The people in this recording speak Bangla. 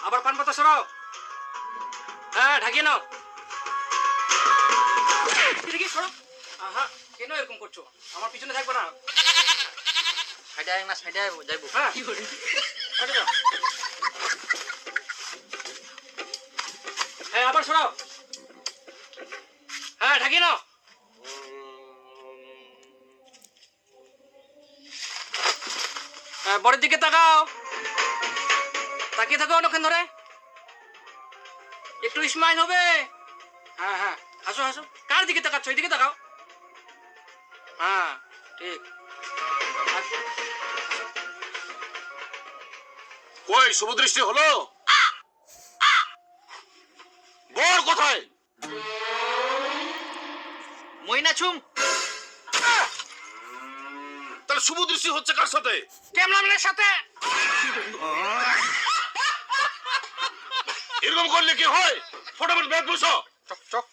আবার পান পাতা সরাও। হ্যাঁ, ঢাকিয়ে নাও। এদিকে সরো। আহা, কেন এরকম করছো? আমার পিছনে থাকবে না। সাইডে আয় না, সাইডে আয় যাইবো। হ্যাঁ, কি করে? কাটে দাও। হ্যাঁ, আবার সরাও। হ্যাঁ, ঢাকিয়ে নাও। বরের দিকে তাকাও। তাকিয়ে থাকো অনেকক্ষণ ধরে। একটু স্মাইল হবে। হ্যাঁ হ্যাঁ, হাসো হাসো। কার দিকে তাকাচ্ছ? এদিকে তাকাও। হ্যাঁ, ঠিক। কই শুভদৃষ্টি হলো? বর কোথায়? মইনাছুম। তাহলে শুভদৃষ্টি হচ্ছে কার সাথে? ক্যামেরাম্যানের সাথে। এরকম করলে কি হয়? ফটাফট ব্যাগ বসো। চক চক।